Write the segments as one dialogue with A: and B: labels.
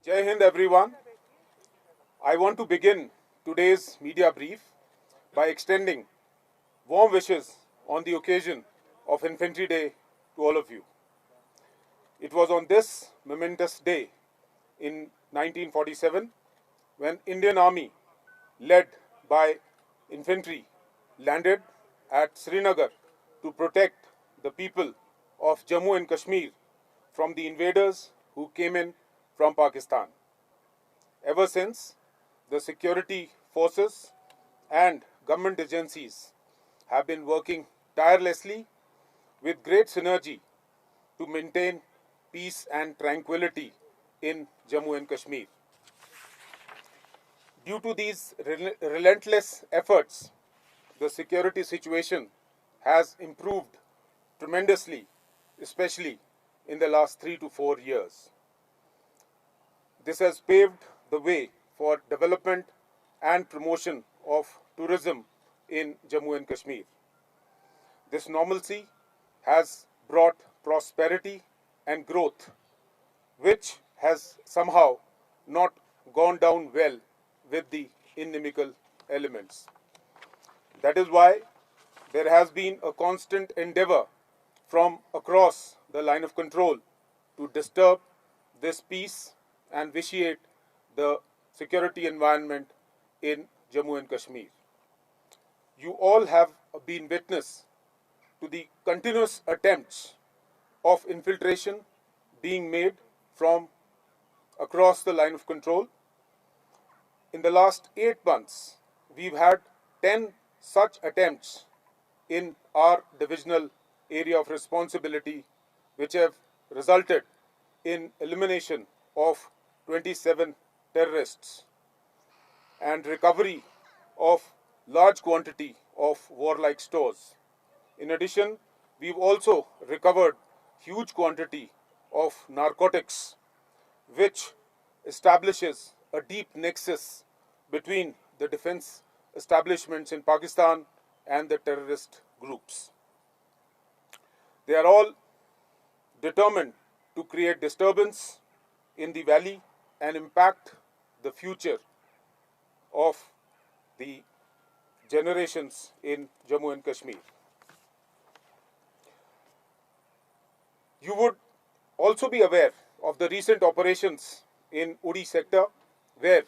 A: Jai Hind everyone. I want to begin today's media brief by extending warm wishes on the occasion of Infantry Day to all of you. It was on this momentous day in 1947 when Indian Army led by infantry landed at Srinagar to protect the people of Jammu and Kashmir from the invaders who came in from Pakistan. Ever since, the security forces and government agencies have been working tirelessly with great synergy to maintain peace and tranquility in Jammu and Kashmir. Due to these relentless efforts, the security situation has improved tremendously, especially in the last 3 to 4 years. This has paved the way for development and promotion of tourism in Jammu and Kashmir. This normalcy has brought prosperity and growth, which has somehow not gone down well with the inimical elements. That is why there has been a constant endeavor from across the line of control to disturb this peace and vitiate the security environment in Jammu and Kashmir. You all have been witness to the continuous attempts of infiltration being made from across the line of control. In the last 8 months, we've had 10 such attempts in our divisional area of responsibility, which have resulted in elimination of 27 terrorists and recovery of large quantity of warlike stores. In addition, we've also recovered huge quantity of narcotics, which establishes a deep nexus between the defense establishments in Pakistan and the terrorist groups. They are all determined to create disturbance in the valley and impact the future of the generations in Jammu and Kashmir. You would also be aware of the recent operations in Uri sector, where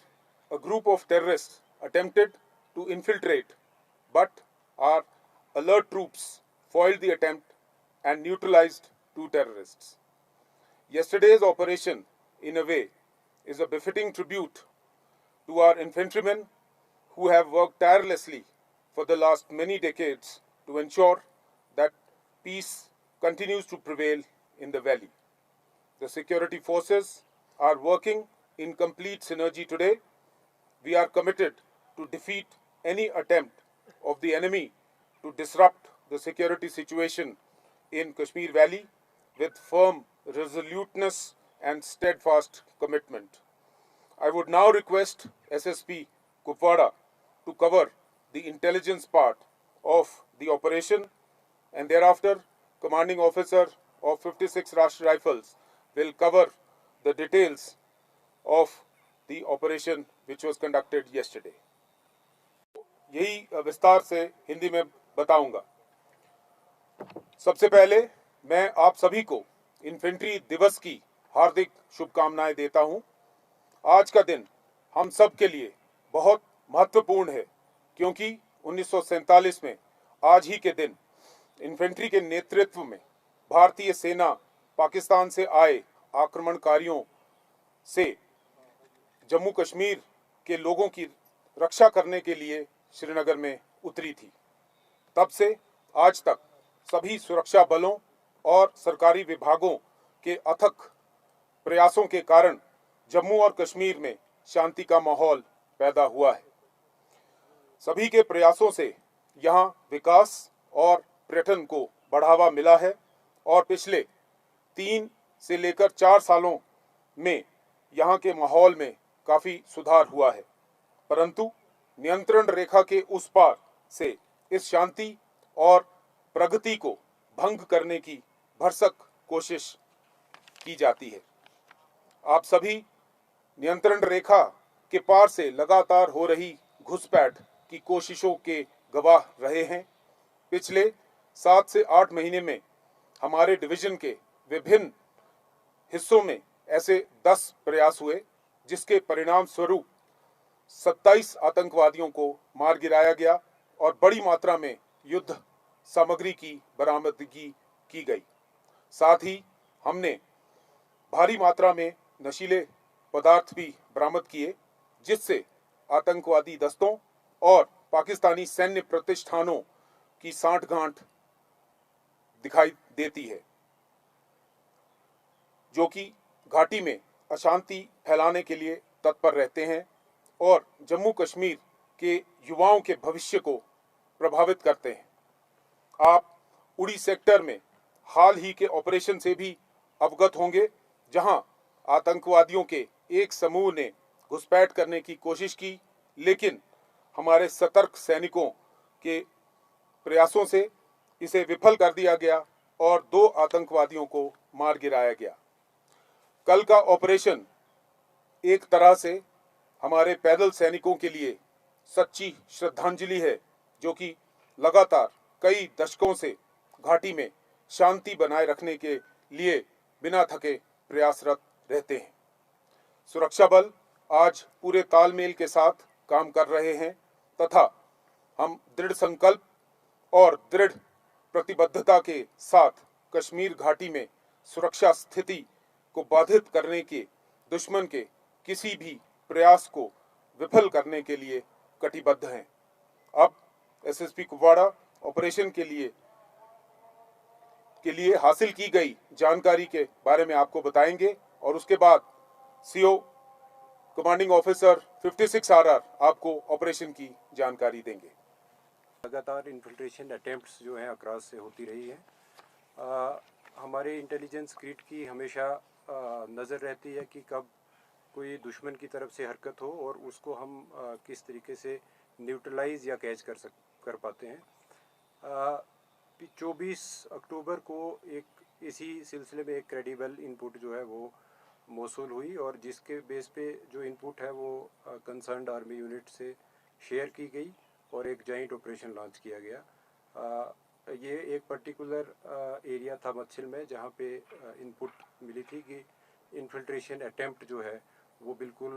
A: a group of terrorists attempted to infiltrate, but our alert troops foiled the attempt and neutralized 2 terrorists. Yesterday's operation, in a way, is a befitting tribute to our infantrymen who have worked tirelessly for the last many decades to ensure that peace continues to prevail in the valley. The security forces are working in complete synergy today. We are committed to defeat any attempt of the enemy to disrupt the security situation in Kashmir Valley with firm resoluteness and steadfast commitment. I would now request SSP Kupwara to cover the intelligence part of the operation, and thereafter Commanding Officer of 56 Rashtriya Rifles will cover the details of the operation which was conducted yesterday. यही विस्तार से हिंदी में बताऊंगा। सबसे पहले मैं आप सभी को इन्फेंट्री दिवस की हार्दिक शुभकामनाएं देता हूं। आज का दिन हम सब के लिए बहुत महत्वपूर्ण है, क्योंकि 1947 में आज ही के दिन इन्फेंट्री के नेतृत्व में भारतीय सेना पाकिस्तान से आए आक्रमणकारियों से जम्मू कश्मीर के लोगों की रक्षा करने के लिए श्रीनगर में उतरी थी। तब से आज तक सभी सुरक्षा बलों और सरकारी विभागों के अथक प्रयासों के कारण जम्मू और कश्मीर में शांति का माहौल पैदा हुआ है। सभी के प्रयासों से यहाँ विकास और पर्यटन को बढ़ावा मिला है और पिछले 3 से लेकर 4 सालों में यहाँ के माहौल में काफी सुधार हुआ है, परंतु नियंत्रण रेखा के उस पार से इस शांति और प्रगति को भंग करने की भरसक कोशिश की जाती है। आप सभी नियंत्रण रेखा के पार से लगातार हो रही घुसपैठ की कोशिशों के गवाह रहे हैं। पिछले 7 से 8 महीने में हमारे डिवीजन के विभिन्न हिस्सों में ऐसे 10 प्रयास हुए, जिसके परिणाम स्वरूप 27 आतंकवादियों को मार गिराया गया और बड़ी मात्रा में युद्ध सामग्री की बरामदगी की गई। साथ ही हमने भारी मात्रा में नशीले पदार्थ भी बरामद किए, जिससे आतंकवादी दस्तों और पाकिस्तानी सैन्य प्रतिष्ठानों की सांठगांठ दिखाई देती है, जो कि घाटी में अशांति फैलाने के लिए तत्पर रहते हैं और जम्मू कश्मीर के युवाओं के भविष्य को प्रभावित करते हैं। आप उड़ी सेक्टर में हाल ही के ऑपरेशन से भी अवगत होंगे, जहां आतंकवादियों के एक समूह ने घुसपैठ करने की कोशिश की, लेकिन हमारे सतर्क सैनिकों के प्रयासों से इसे विफल कर दिया गया और 2 आतंकवादियों को मार गिराया गया। कल का ऑपरेशन एक तरह से हमारे पैदल सैनिकों के लिए सच्ची श्रद्धांजलि है, जो कि लगातार कई दशकों से घाटी में शांति बनाए रखने के लिए बिना थके प्रयासरत रहते हैं। सुरक्षा बल आज पूरे तालमेल के साथ काम कर रहे हैं तथा हम दृढ़ संकल्प और दृढ़ प्रतिबद्धता के साथ कश्मीर घाटी में सुरक्षा स्थिति को बाधित करने के दुश्मन के किसी भी प्रयास को विफल करने के लिए कटिबद्ध हैं। अब एसएसपी कुपवाड़ा ऑपरेशन के लिए हासिल की गई जानकारी के बारे में आपको बताएंगे और उसके बाद सीओ कमांडिंग ऑफिसर 56 आरआर आपको ऑपरेशन की जानकारी देंगे।
B: लगातार इन्फिल्ट्रेशन अटेम्प्ट्स जो हैं अक्रॉस से होती रही है। हमारे इंटेलिजेंस ग्रिड की हमेशा नज़र रहती है कि कब कोई दुश्मन की तरफ से हरकत हो और उसको हम किस तरीके से न्यूट्रलाइज या कैच कर पाते हैं। 24 अक्टूबर को एक इसी सिलसिले में एक क्रेडिबल इनपुट जो है वो मौसूल हुई और जिसके बेस पे जो इनपुट है वो कंसर्न्ड आर्मी यूनिट से शेयर की गई और एक जॉइंट ऑपरेशन लॉन्च किया गया। ये एक पर्टिकुलर एरिया था मच्छिल में, जहाँ पे इनपुट मिली थी कि इन्फिल्ट्रेशन अटेम्प्ट जो है वो बिल्कुल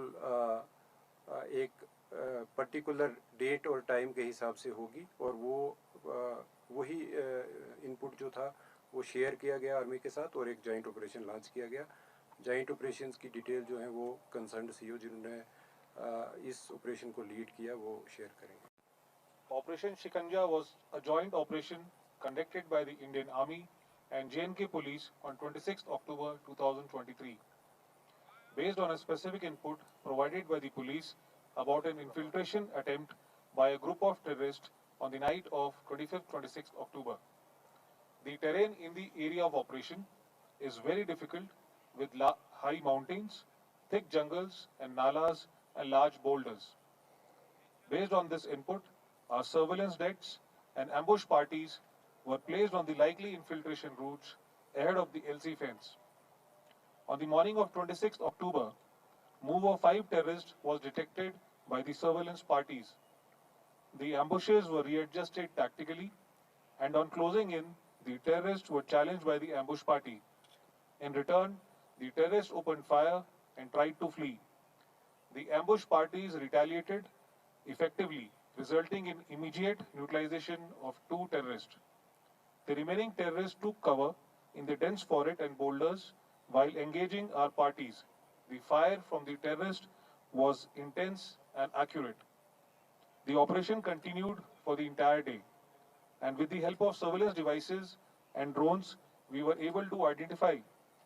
B: एक पर्टिकुलर डेट और टाइम के हिसाब से होगी और वही इनपुट जो था वो शेयर किया गया आर्मी के साथ और एक जॉइंट ऑपरेशन लॉन्च किया गया। जॉइंट ऑपरेशंस की डिटेल जो है वो कंसर्न्ड सीओ जिन्होंने इस ऑपरेशन को लीड किया वो शेयर करेंगे।
C: Operation Shikanja was a joint operation conducted by the Indian Army and J&K Police on 26 October 2023. Based on a specific input provided by the police about an infiltration attempt by a group of terrorists on the night of 25th-26th October. The terrain in the area of operation is very difficult with high mountains, thick jungles and nalas and large boulders. Based on this input, our surveillance decks and ambush parties were placed on the likely infiltration routes ahead of the LC fence. On the morning of 26th October, move of 5 terrorists was detected by the surveillance parties. The ambushes were readjusted tactically, and on closing in, the terrorists were challenged by the ambush party. In return, the terrorists opened fire and tried to flee. The ambush parties retaliated effectively, resulting in immediate neutralization of 2 terrorists. The remaining terrorists took cover in the dense forest and boulders while engaging our parties. The fire from the terrorists was intense and accurate. The operation continued for the entire day, and with the help of surveillance devices and drones, we were able to identify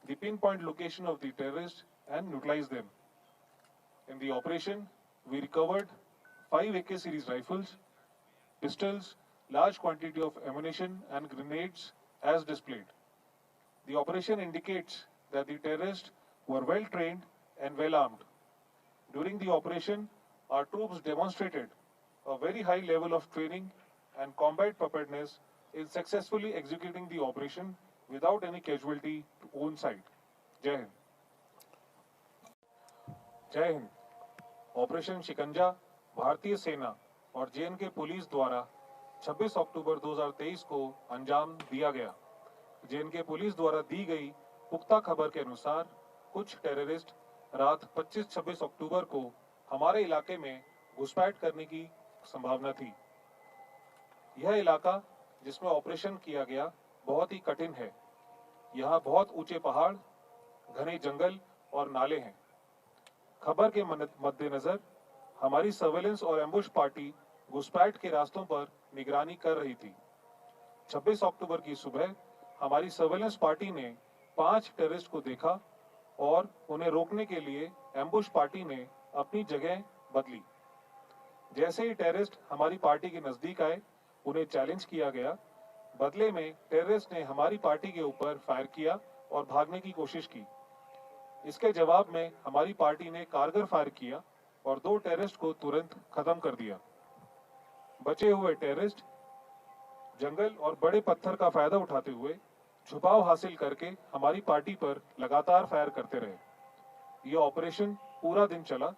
C: the pinpoint location of the terrorists and neutralize them. In the operation, we recovered 5 AK series rifles, pistols, large quantity of ammunition and grenades as displayed. The operation indicates that the terrorists were well trained and well armed. During the operation, our troops demonstrated a very high level of training and combat preparedness in successfully executing the operation without any casualty to own side. Jai Hind. जय Hind. Operation शिकंजा भारतीय सेना और JNK police द्वारा 26 अक्टूबर 2023 को अंजाम दिया गया। जेएनके पुलिस द्वारा दी गई पुख्ता खबर के अनुसार कुछ टेररिस्ट रात 25-26 अक्टूबर को हमारे इलाके में घुसपैठ करने की संभावना थी। यह इलाका जिसमें ऑपरेशन किया गया बहुत ही कठिन है। यहाँ बहुत ऊंचे पहाड़, घने जंगल और नाले हैं। खबर के मद्देनजर हमारी सर्वेलेंस और एम्बुश पार्टी घुसपैठ के रास्तों पर निगरानी कर रही थी। 26 अक्टूबर की सुबह हमारी सर्वेलेंस पार्टी ने 5 टेररिस्ट को देखा और उन्हें रोकने के लिए एम्बुश पार्टी ने अपनी जगह बदली। जैसे ही टेररिस्ट हमारी पार्टी के नजदीक आए, उन्हें चैलेंज किया गया। बदले में टेररिस्ट ने हमारी पार्टी के ऊपर फायर किया और भागने की कोशिश की। इसके जवाब में हमारी पार्टी ने कारगर फायर किया और 2 टेररिस्ट को तुरंत खत्म कर दिया। बचे हुए टेररिस्ट जंगल और बड़े पत्थर का फायदा उठाते हुए छुपाव हासिल करके हमारी पार्टी पर लगातार फायर करते रहे। यह ऑपरेशन पूरा दिन चला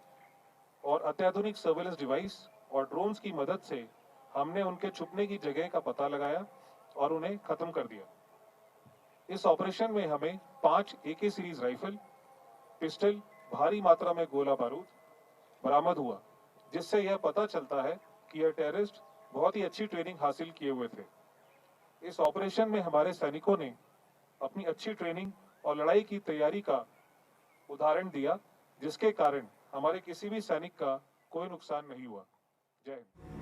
C: और अत्याधुनिक सर्वेलेंस डिवाइस और ड्रोन्स की मदद से हमने उनके छुपने की जगह का पता लगाया और उन्हें खत्म कर दिया। इस ऑपरेशन में हमें 5 AK सीरीज राइफल, पिस्टल, भारी मात्रा में गोला बारूद बरामद हुआ, जिससे यह पता चलता है कि यह टेररिस्ट बहुत ही अच्छी ट्रेनिंग हासिल किए हुए थे। इस ऑपरेशन में हमारे सैनिकों ने अपनी अच्छी ट्रेनिंग और लड़ाई की तैयारी का उदाहरण दिया, जिसके कारण हमारे किसी भी सैनिक का कोई नुकसान नहीं हुआ। जय हिंद।